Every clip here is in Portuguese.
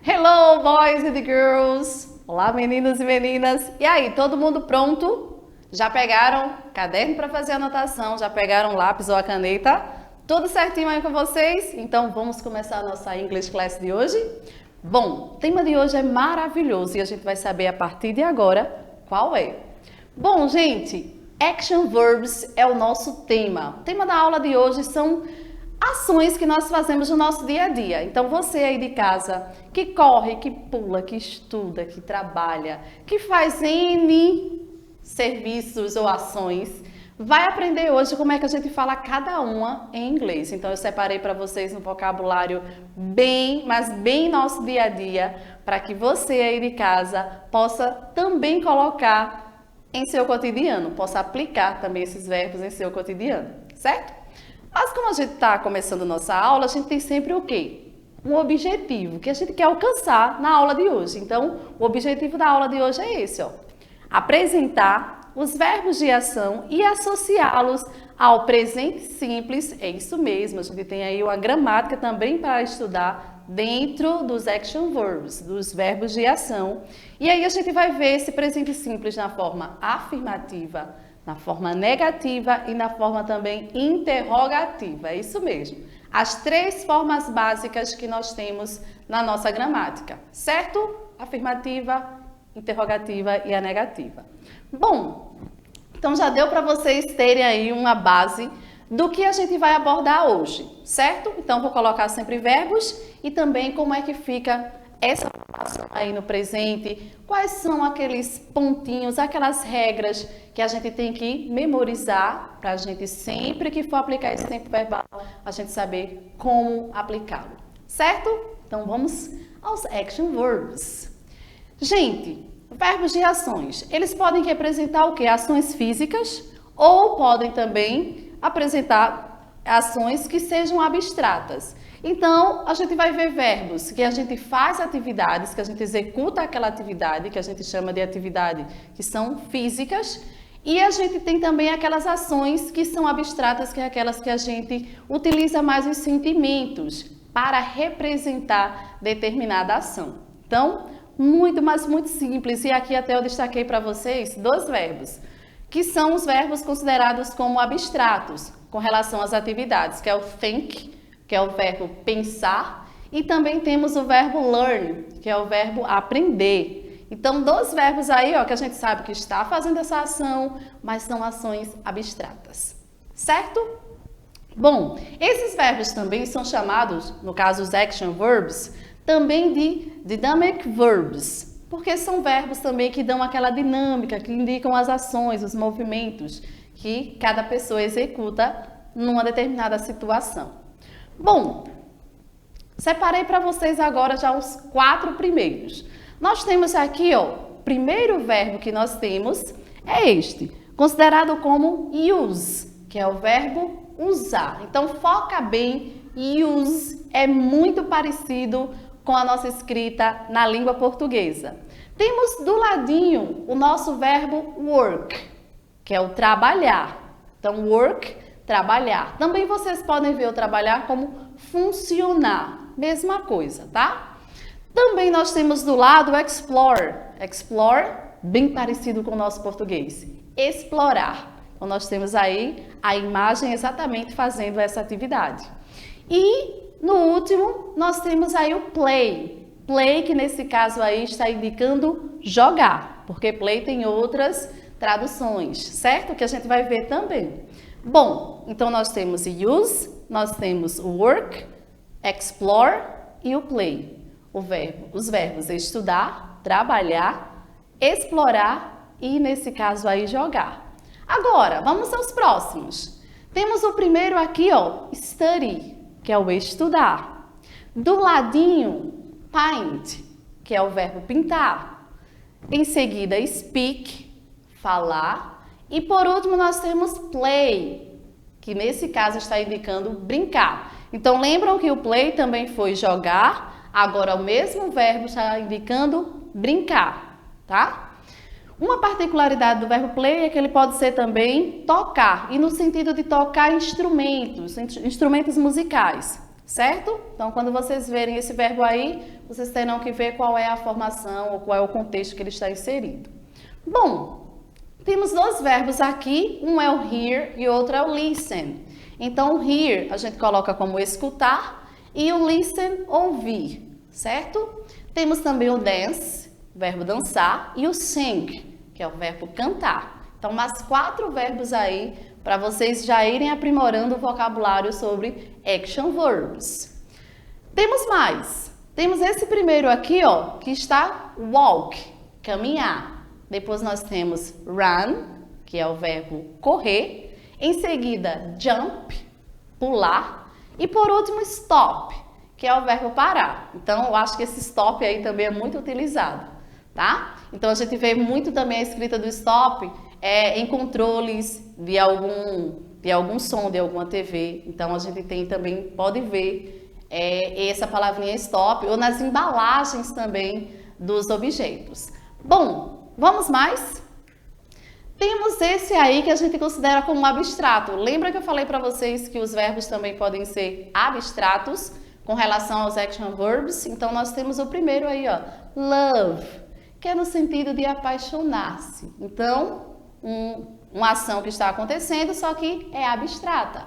Hello, boys and girls! Olá, meninos e meninas! E aí, todo mundo pronto? Já pegaram caderno para fazer anotação? Já pegaram lápis ou a caneta? Tudo certinho aí com vocês? Então, vamos começar a nossa English Class de hoje? Bom, o tema de hoje é maravilhoso e a gente vai saber a partir de agora qual é. Bom, gente, Action Verbs é o nosso tema. O tema da aula de hoje são ações que nós fazemos no nosso dia a dia. Então, você aí de casa, que corre, que pula, que estuda, que trabalha, que faz N serviços ou ações, vai aprender hoje como é que a gente fala cada uma em inglês. Então, eu separei para vocês um vocabulário mas bem nosso dia a dia, para que você aí de casa possa também colocar em seu cotidiano, possa aplicar também esses verbos em seu cotidiano, certo? Mas como a gente está começando nossa aula, a gente tem sempre o quê? Um objetivo que a gente quer alcançar na aula de hoje. Então, o objetivo da aula de hoje é esse, ó. Apresentar os verbos de ação e associá-los ao presente simples. É isso mesmo, a gente tem aí uma gramática também para estudar dentro dos action verbs, dos verbos de ação. E aí a gente vai ver esse presente simples na forma afirmativa, na forma negativa e na forma também interrogativa, é isso mesmo. As três formas básicas que nós temos na nossa gramática, certo? Afirmativa, interrogativa e a negativa. Bom, então já deu para vocês terem aí uma base do que a gente vai abordar hoje, certo? Então vou colocar sempre verbos e também como é que fica essa formação aí no presente, quais são aqueles pontinhos, aquelas regras que a gente tem que memorizar para a gente sempre que for aplicar esse tempo verbal, a gente saber como aplicá-lo, certo? Então vamos aos action verbs. Gente, verbos de ações, eles podem representar o quê? Ações físicas ou podem também apresentar ações que sejam abstratas. Então, a gente vai ver verbos que a gente faz atividades, que a gente executa aquela atividade, que a gente chama de atividade, que são físicas, e a gente tem também aquelas ações que são abstratas, que é aquelas que a gente utiliza mais os sentimentos para representar determinada ação. Então, muito simples, e aqui até eu destaquei para vocês dois verbos, que são os verbos considerados como abstratos com relação às atividades, que é o think, que é o verbo pensar, e também temos o verbo learn, que é o verbo aprender. Então, dois verbos aí, ó, que a gente sabe que está fazendo essa ação, mas são ações abstratas, certo? Bom, esses verbos também são chamados, no caso os action verbs, também de dynamic verbs, porque são verbos também que dão aquela dinâmica, que indicam as ações, os movimentos que cada pessoa executa numa determinada situação. Bom, separei para vocês agora já os 4 primeiros. Nós temos aqui, ó, o primeiro verbo que nós temos é este, considerado como use, que é o verbo usar. Então, foca bem, use é muito parecido com a nossa escrita na língua portuguesa. Temos do ladinho o nosso verbo work, que é o trabalhar. Então, work, trabalhar. Também vocês podem ver o trabalhar como funcionar, mesma coisa, tá? Também nós temos do lado o explore. Explore, bem parecido com o nosso português. Explorar. Então nós temos aí a imagem exatamente fazendo essa atividade. E no último, nós temos aí o play. Play, que nesse caso aí está indicando jogar, porque play tem outras traduções, certo? Que a gente vai ver também. Bom, então nós temos o use, nós temos o work, explore e o play. Os verbos estudar, trabalhar, explorar e, nesse caso aí, jogar. Agora, vamos aos próximos. Temos o primeiro aqui, ó, study, que é o estudar. Do ladinho, paint, que é o verbo pintar. Em seguida, speak, falar. E por último, nós temos play, que nesse caso está indicando brincar. Então, lembram que o play também foi jogar, agora o mesmo verbo está indicando brincar, tá? Uma particularidade do verbo play é que ele pode ser também tocar, e no sentido de tocar instrumentos musicais, certo? Então, quando vocês verem esse verbo aí, vocês terão que ver qual é a formação ou qual é o contexto que ele está inserido. Bom, temos dois verbos aqui, um é o hear e o outro é o listen. Então, o hear a gente coloca como escutar e o listen, ouvir, certo? Temos também o dance, o verbo dançar, e o sing, que é o verbo cantar. Então, mais 4 verbos aí para vocês já irem aprimorando o vocabulário sobre action verbs. Temos mais. Temos esse primeiro aqui, ó, que está walk, caminhar. Depois nós temos run, que é o verbo correr. Em seguida, jump, pular. E por último, stop, que é o verbo parar. Então, eu acho que esse stop aí também é muito utilizado, tá? Então, a gente vê muito também a escrita do stop em controles de algum som, de alguma TV. Então, a gente também pode ver essa palavrinha stop ou nas embalagens também dos objetos. Bom, vamos mais? Temos esse aí que a gente considera como abstrato. Lembra que eu falei para vocês que os verbos também podem ser abstratos com relação aos action verbs? Então, nós temos o primeiro aí, ó, love, que é no sentido de apaixonar-se. Então, uma ação que está acontecendo, só que é abstrata.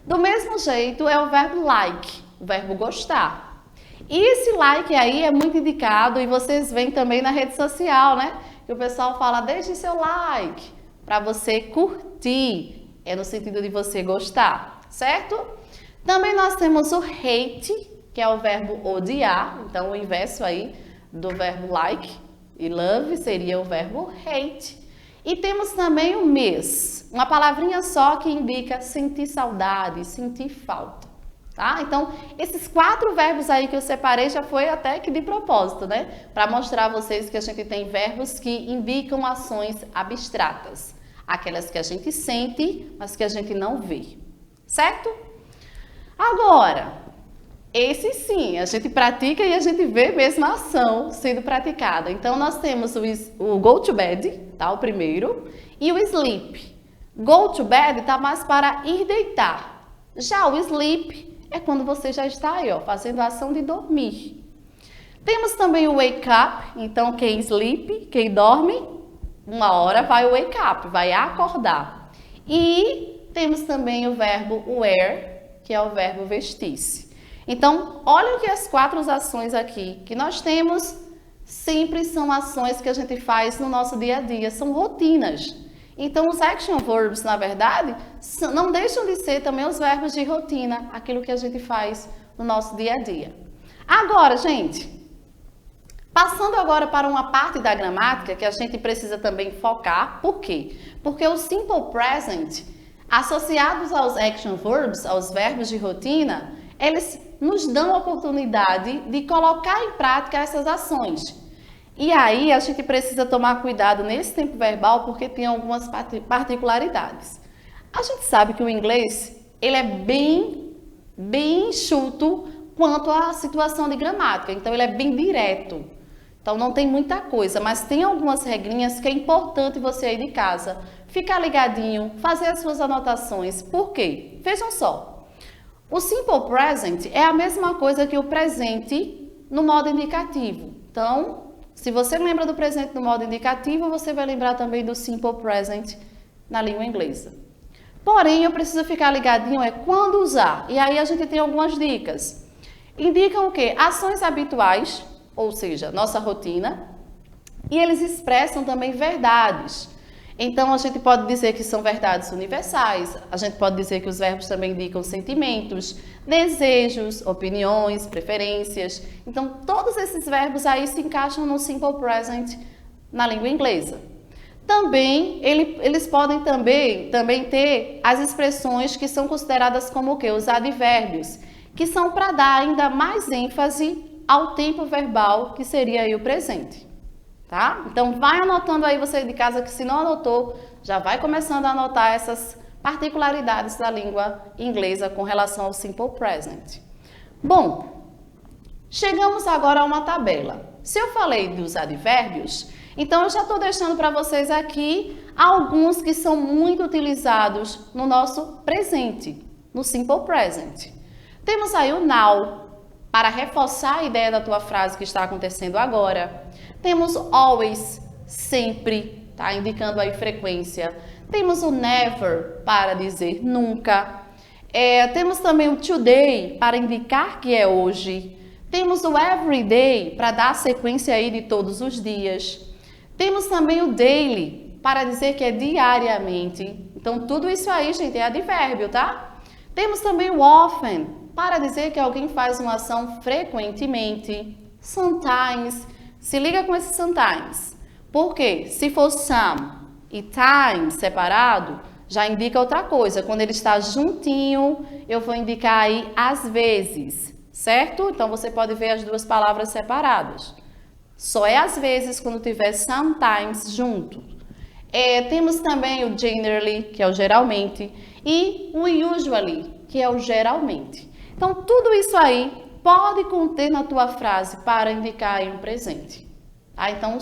Do mesmo jeito, é o verbo like, o verbo gostar. E esse like aí é muito indicado e vocês veem também na rede social, né? Que o pessoal fala, deixe seu like, para você curtir. É no sentido de você gostar, certo? Também nós temos o hate, que é o verbo odiar. Então, o inverso aí do verbo like e love seria o verbo hate. E temos também o miss, uma palavrinha só que indica sentir saudade, sentir falta, tá? Então, esses 4 verbos aí que eu separei já foi até que de propósito, né? Para mostrar a vocês que a gente tem verbos que indicam ações abstratas, aquelas que a gente sente, mas que a gente não vê, certo? Agora, esse sim, a gente pratica e a gente vê mesmo a ação sendo praticada. Então, nós temos o go to bed, tá? O primeiro, e o sleep. Go to bed tá mais para ir deitar. Já o sleep é quando você já está aí, ó, fazendo a ação de dormir. Temos também o wake up, então quem sleep, quem dorme, uma hora vai wake up, vai acordar. E temos também o verbo wear, que é o verbo vestir-se. Então, olha que as 4 ações aqui que nós temos sempre são ações que a gente faz no nosso dia a dia, são rotinas. Então, os action verbs, na verdade, não deixam de ser também os verbos de rotina, aquilo que a gente faz no nosso dia a dia. Agora, gente, passando agora para uma parte da gramática que a gente precisa também focar. Por quê? Porque o simple present, associados aos action verbs, aos verbos de rotina, eles nos dão a oportunidade de colocar em prática essas ações. E aí a gente precisa tomar cuidado nesse tempo verbal porque tem algumas particularidades. A gente sabe que o inglês ele é bem enxuto quanto à situação de gramática, então ele é bem direto. Então não tem muita coisa, mas tem algumas regrinhas que é importante você aí de casa ficar ligadinho, fazer as suas anotações. Por quê? Vejam só. O simple present é a mesma coisa que o presente no modo indicativo. Então, se você lembra do presente no modo indicativo, você vai lembrar também do simple present na língua inglesa. Porém, eu preciso ficar ligadinho quando usar. E aí a gente tem algumas dicas. Indicam o quê? Ações habituais, ou seja, nossa rotina. E eles expressam também verdades. Então, a gente pode dizer que são verdades universais, a gente pode dizer que os verbos também indicam sentimentos, desejos, opiniões, preferências. Então, todos esses verbos aí se encaixam no simple present na língua inglesa. Também, eles podem também ter as expressões que são consideradas como o quê? Os advérbios, que são para dar ainda mais ênfase ao tempo verbal, que seria aí o presente. Tá? Então, vai anotando aí você de casa, que se não anotou, já vai começando a anotar essas particularidades da língua inglesa com relação ao simple present. Bom, chegamos agora a uma tabela. Se eu falei dos advérbios, então eu já estou deixando para vocês aqui alguns que são muito utilizados no nosso presente, no simple present. Temos aí o now, para reforçar a ideia da tua frase que está acontecendo agora. Temos always, sempre, tá? Indicando aí frequência. Temos o never, para dizer nunca. Temos também o today, para indicar que é hoje. Temos o everyday, para dar sequência aí de todos os dias. Temos também o daily, para dizer que é diariamente. Então, tudo isso aí, gente, é advérbio, tá? Temos também o often, para dizer que alguém faz uma ação frequentemente. Sometimes, se liga com esse sometimes. Por quê? Se for some e time separado, já indica outra coisa. Quando ele está juntinho, eu vou indicar aí às vezes, certo? Então, você pode ver as duas palavras separadas. Só é às vezes quando tiver sometimes junto. Temos também o generally, que é o geralmente, e o usually, que é o geralmente. Então, tudo isso aí pode conter na tua frase para indicar aí um presente. Então,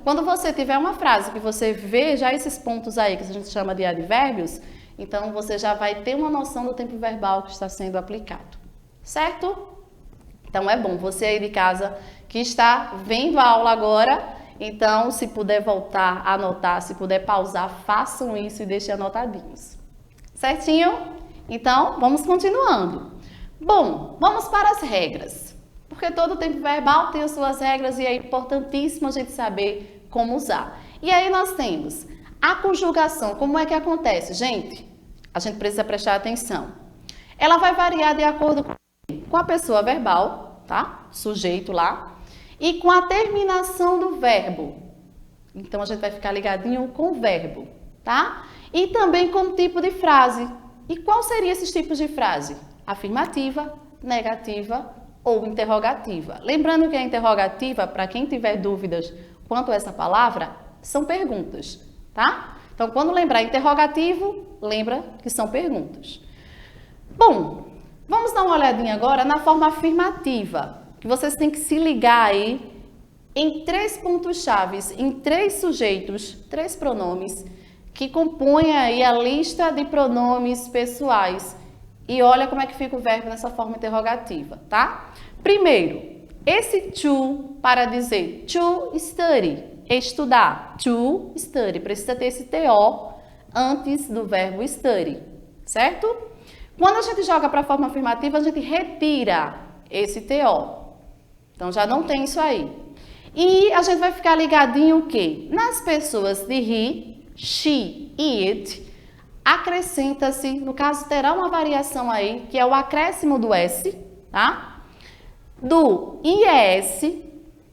quando você tiver uma frase que você vê já esses pontos aí, que a gente chama de advérbios, então você já vai ter uma noção do tempo verbal que está sendo aplicado. Certo? Então, é bom você aí de casa que está vendo a aula agora, então, se puder voltar a anotar, se puder pausar, façam isso e deixem anotadinhos. Certinho? Então, vamos continuando. Bom, vamos para as regras. Porque todo tempo verbal tem as suas regras e é importantíssimo a gente saber como usar. E aí nós temos a conjugação. Como é que acontece? Gente, a gente precisa prestar atenção. Ela vai variar de acordo com a pessoa verbal, tá? Sujeito lá. E com a terminação do verbo. Então, a gente vai ficar ligadinho com o verbo, tá? E também com o tipo de frase. E qual seria esses tipos de frase? Afirmativa, negativa ou interrogativa. Lembrando que a interrogativa, para quem tiver dúvidas quanto a essa palavra, são perguntas, tá? Então, quando lembrar interrogativo, lembra que são perguntas. Bom, vamos dar uma olhadinha agora na forma afirmativa, que vocês têm que se ligar aí em 3 pontos chaves, em 3 sujeitos, 3 pronomes, que compõem aí a lista de pronomes pessoais. E olha como é que fica o verbo nessa forma interrogativa, tá? Primeiro, esse to para dizer to study, estudar. To study, precisa ter esse TO antes do verbo study, certo? Quando a gente joga para a forma afirmativa, a gente retira esse TO. Então, já não tem isso aí. E a gente vai ficar ligadinho o quê? Nas pessoas de he, she e it, acrescenta-se, no caso terá uma variação aí, que é o acréscimo do S, tá? Do IES,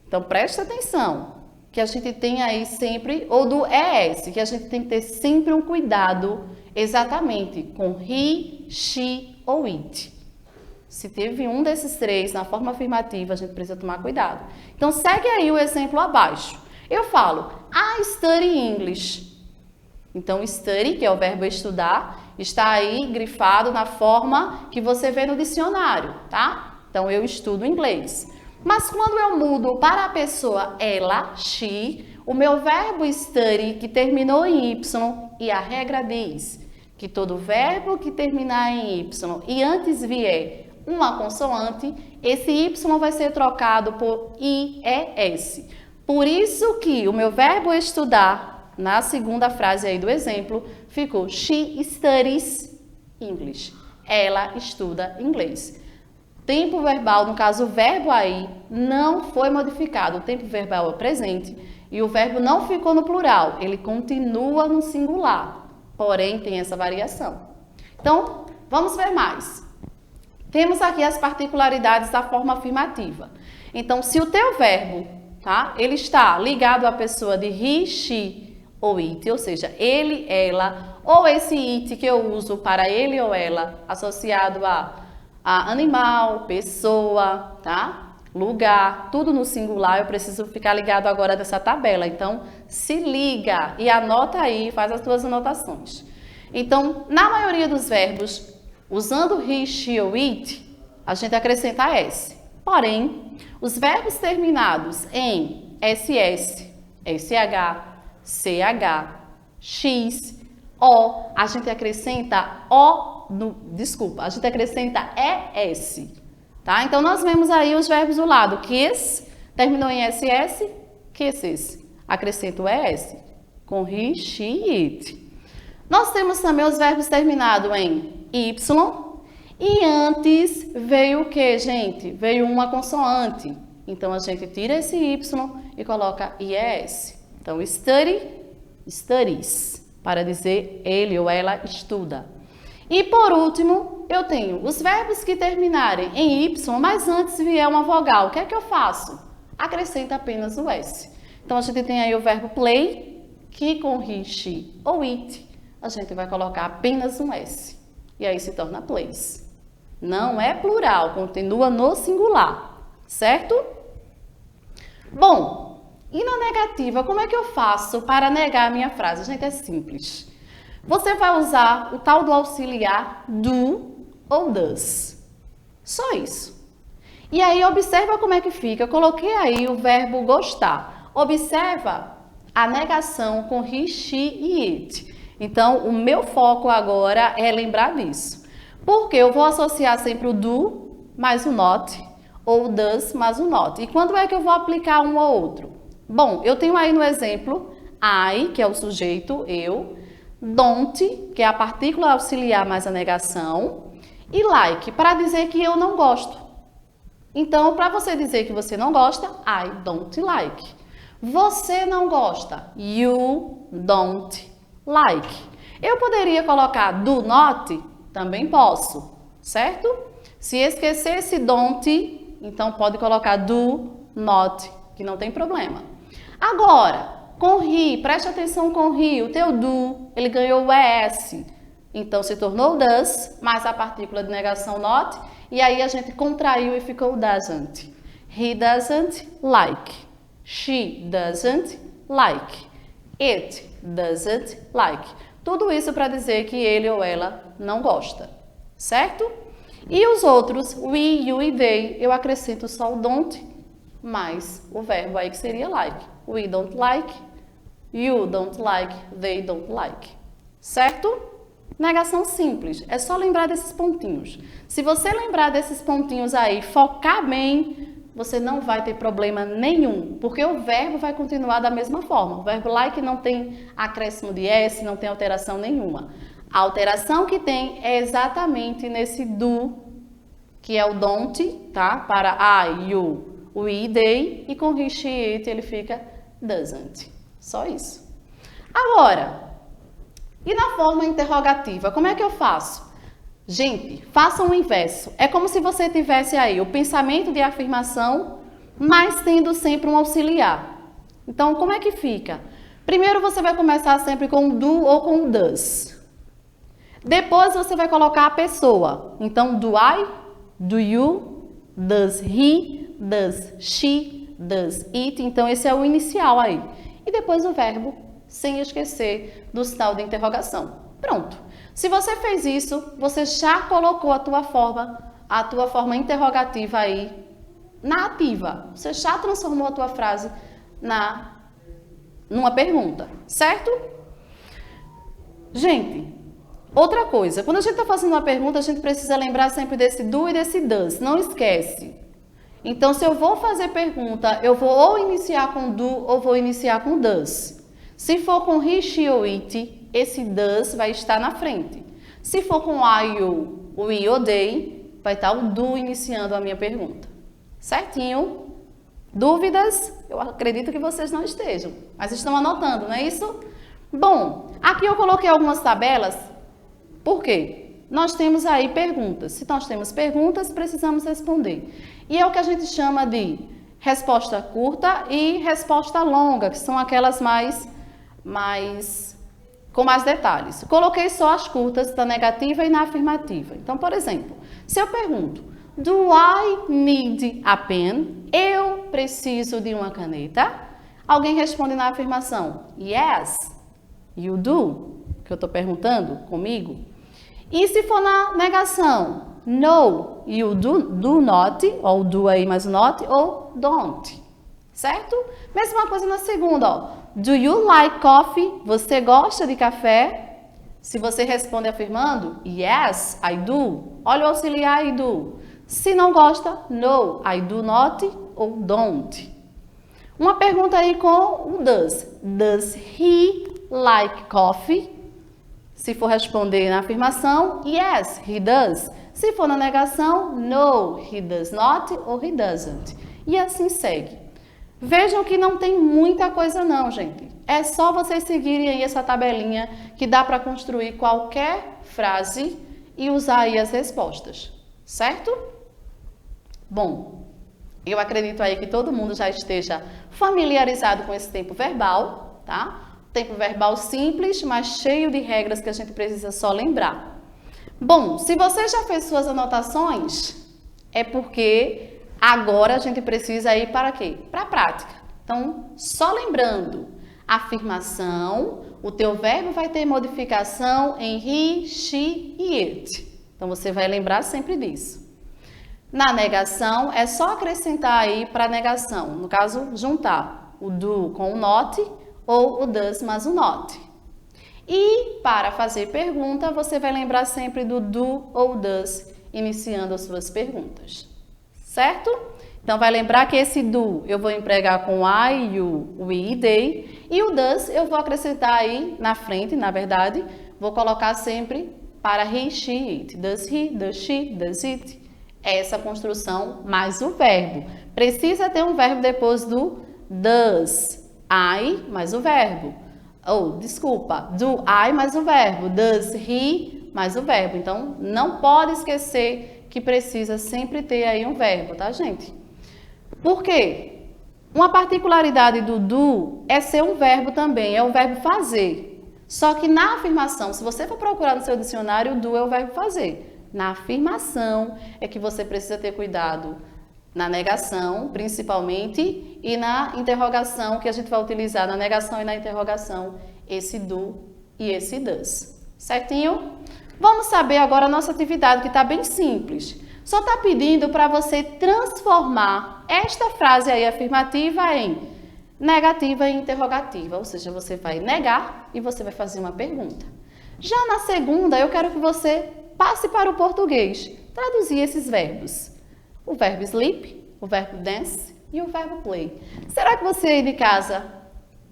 então presta atenção, que a gente tem aí sempre, ou do ES, que a gente tem que ter sempre um cuidado exatamente com he, she ou it. Se teve um desses 3 na forma afirmativa, a gente precisa tomar cuidado. Então, segue aí o exemplo abaixo. Eu falo, I study English. Então, study, que é o verbo estudar, está aí grifado na forma que você vê no dicionário, tá? Então, eu estudo inglês. Mas quando eu mudo para a pessoa ela, she, o meu verbo study, que terminou em Y, e a regra diz que todo verbo que terminar em Y e antes vier uma consoante, esse Y vai ser trocado por IES. Por isso que o meu verbo estudar, na segunda frase aí do exemplo, ficou she studies English. Ela estuda inglês. Tempo verbal, no caso o verbo aí, não foi modificado. O tempo verbal é presente e o verbo não ficou no plural. Ele continua no singular, porém tem essa variação. Então, vamos ver mais. Temos aqui as particularidades da forma afirmativa. Então, se o teu verbo, tá, ele está ligado à pessoa de he, she ou it, ou seja, ele, ela, ou esse it que eu uso para ele ou ela, associado a animal, pessoa, tá? Lugar, tudo no singular, eu preciso ficar ligado agora nessa tabela. Então, se liga e anota aí, faz as tuas anotações. Então, na maioria dos verbos, usando he, she ou it, a gente acrescenta S. Porém, os verbos terminados em SS, SH, CH, X, O, a gente acrescenta OS. a gente acrescenta ES, tá? Então, nós vemos aí os verbos do lado. Kiss, terminou em SS, kisses. Acrescento o ES, com he, she, it. Nós temos também os verbos terminados em Y, e antes veio o que, gente? Veio uma consoante. Então, a gente tira esse Y e coloca IES. Então, study, studies, para dizer ele ou ela estuda. E, por último, eu tenho os verbos que terminarem em Y, mas antes vier uma vogal. O que é que eu faço? Acrescento apenas o S. Então, a gente tem aí o verbo play, que com he, she ou it, a gente vai colocar apenas um S. E aí se torna plays. Não é plural, continua no singular, certo? Bom, e na negativa, como é que eu faço para negar a minha frase? Gente, é simples. Você vai usar o tal do auxiliar do ou does. Só isso. E aí, observa como é que fica. Eu coloquei aí o verbo gostar. Observa a negação com he, she e it. Então, o meu foco agora é lembrar disso. Porque eu vou associar sempre o do mais o not, ou o does mais o not. E quando é que eu vou aplicar um ou outro? Bom, eu tenho aí no exemplo I, que é o sujeito, eu, don't, que é a partícula auxiliar mais a negação, e like, para dizer que eu não gosto. Então, para você dizer que você não gosta, I don't like. Você não gosta, you don't like. Eu poderia colocar do not? Também posso, certo? Se esquecer esse don't, então pode colocar do not, que não tem problema. Agora, com he, preste atenção com he, o teu do, ele ganhou o ES. Então se tornou does, mais a partícula de negação not, e aí a gente contraiu e ficou doesn't. He doesn't like. She doesn't like. It doesn't like. Tudo isso para dizer que ele ou ela não gosta, certo? E os outros, we, you e they, eu acrescento só o don't, mais o verbo aí que seria like. We don't like, you don't like, they don't like, certo? Negação simples, é só lembrar desses pontinhos. Se você lembrar desses pontinhos aí, focar bem, você não vai ter problema nenhum, porque o verbo vai continuar da mesma forma. O verbo like não tem acréscimo de S, não tem alteração nenhuma. A alteração que tem é exatamente nesse do, que é o don't, tá? Para I, you, we, they, e com he, she, it, ele fica doesn't. Só isso. Agora, e na forma interrogativa, como é que eu faço? Gente, façam o inverso. É como se você tivesse aí o pensamento de afirmação, mas tendo sempre um auxiliar. Então, como é que fica? Primeiro, você vai começar sempre com o do ou com o does. Depois, você vai colocar a pessoa. Então, do I, do you, does he, does she, does it. Então, esse é o inicial aí. E depois o verbo, sem esquecer do sinal de interrogação. Pronto. Se você fez isso, você já colocou a tua forma interrogativa aí na ativa. Você já transformou a tua frase numa pergunta, certo? Gente, outra coisa, quando a gente está fazendo uma pergunta, a gente precisa lembrar sempre desse do e desse does. Não esquece. Então, se eu vou fazer pergunta, eu vou ou iniciar com do ou vou iniciar com does. Se for com he, she ou it, esse does vai estar na frente. Se for com I, you, we ou they, vai estar o do iniciando a minha pergunta. Certinho? Dúvidas? Eu acredito que vocês não estejam, mas estão anotando, não é isso? Bom, aqui eu coloquei algumas tabelas. Por quê? Nós temos aí perguntas. Se nós temos perguntas, precisamos responder. E é o que a gente chama de resposta curta e resposta longa, que são aquelas com mais detalhes. Coloquei só as curtas na negativa e na afirmativa. Então, por exemplo, se eu pergunto, do I need a pen? Eu preciso de uma caneta? Alguém responde na afirmação, yes, you do, que eu estou perguntando comigo. E se for na negação, no, you do not, ou do aí mais not, ou don't, certo? Mesma coisa na segunda, ó. Do you like coffee? Você gosta de café? Se você responde afirmando, yes, I do, olha o auxiliar I do. Se não gosta, no, I do not ou don't. Uma pergunta aí com o does. Does he like coffee? Se for responder na afirmação, yes, he does. Se for na negação, no, he does not ou he doesn't. E assim segue. Vejam que não tem muita coisa não, gente. É só vocês seguirem aí essa tabelinha que dá para construir qualquer frase e usar aí as respostas, certo? Bom, eu acredito aí que todo mundo já esteja familiarizado com esse tempo verbal, tá? Tempo verbal simples, mas cheio de regras que a gente precisa só lembrar. Bom, se você já fez suas anotações, é porque agora a gente precisa ir para quê? Para a prática. Então, só lembrando, afirmação, o teu verbo vai ter modificação em he, she e it. Então, você vai lembrar sempre disso. Na negação, é só acrescentar aí para a negação. No caso, juntar o do com o not ou o does mais o not. E para fazer pergunta, você vai lembrar sempre do do ou does, iniciando as suas perguntas. Certo? Então, vai lembrar que esse do eu vou empregar com I, you, we, they. E o does eu vou acrescentar aí na frente, na verdade, vou colocar sempre para he, she, it. Does he, does she, does it. Essa construção mais o verbo. Precisa ter um verbo depois do does. I mais o verbo. Do I mais o verbo. Does he mais o verbo. Então, não pode esquecer que precisa sempre ter aí um verbo, tá, gente? Por quê? Uma particularidade do do é ser um verbo também, é o verbo fazer. Só que na afirmação, se você for procurar no seu dicionário, o do é o verbo fazer. Na afirmação é que você precisa ter cuidado na negação, principalmente, e na interrogação, que a gente vai utilizar na negação e na interrogação, esse do e esse does. Certinho? Vamos saber agora a nossa atividade, que está bem simples. Só está pedindo para você transformar esta frase aí afirmativa em negativa e interrogativa, ou seja, você vai negar e você vai fazer uma pergunta. Já na segunda, eu quero que você passe para o português, traduzir esses verbos. O verbo sleep, o verbo dance e o verbo play. Será que você aí de casa,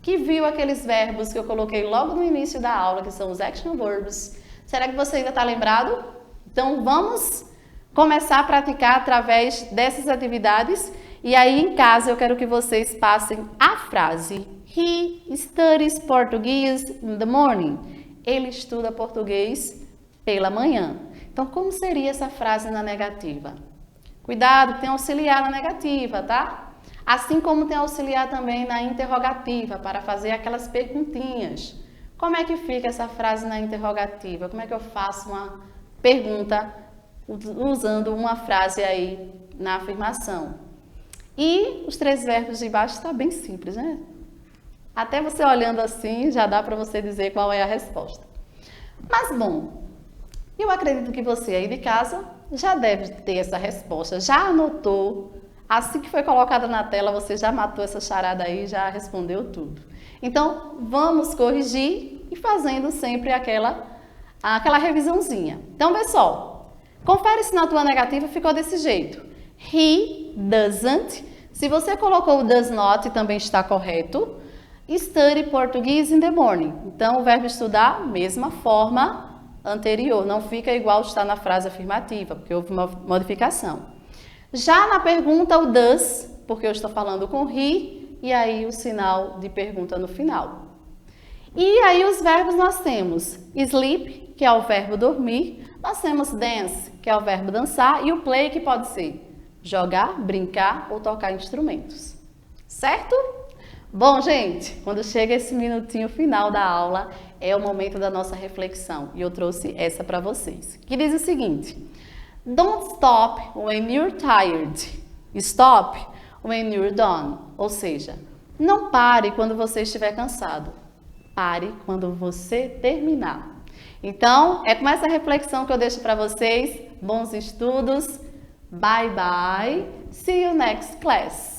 que viu aqueles verbos que eu coloquei logo no início da aula, que são os action verbs, será que você ainda está lembrado? Então, vamos começar a praticar através dessas atividades. E aí, em casa, eu quero que vocês passem a frase He studies Portuguese in the morning. Ele estuda português pela manhã. Então, como seria essa frase na negativa? Cuidado, tem auxiliar na negativa, tá? Assim como tem auxiliar também na interrogativa, para fazer aquelas perguntinhas. Como é que fica essa frase na interrogativa? Como é que eu faço uma pergunta usando uma frase aí na afirmação? E os três verbos de baixo está bem simples, né? Até você olhando assim, já dá para você dizer qual é a resposta. Mas, bom, eu acredito que você aí de casa já deve ter essa resposta, já anotou. Assim que foi colocada na tela, você já matou essa charada aí, já respondeu tudo. Então, vamos corrigir e fazendo sempre aquela revisãozinha. Então, pessoal, confere se na tua negativa ficou desse jeito. He doesn't. Se você colocou o does not, também está correto. Study Portuguese in the morning. Então, o verbo estudar, mesma forma anterior. Não fica igual está na frase afirmativa, porque houve uma modificação. Já na pergunta, o does, porque eu estou falando com he, e aí o sinal de pergunta no final. E aí os verbos nós temos sleep, que é o verbo dormir. Nós temos dance, que é o verbo dançar. E o play, que pode ser jogar, brincar ou tocar instrumentos. Certo? Bom, gente, quando chega esse minutinho final da aula, é o momento da nossa reflexão. E eu trouxe essa para vocês, que diz o seguinte: Don't stop when you're tired. Stop when you're done. Ou seja, não pare quando você estiver cansado. Pare quando você terminar. Então, é com essa reflexão que eu deixo para vocês. Bons estudos. Bye, bye. See you next class.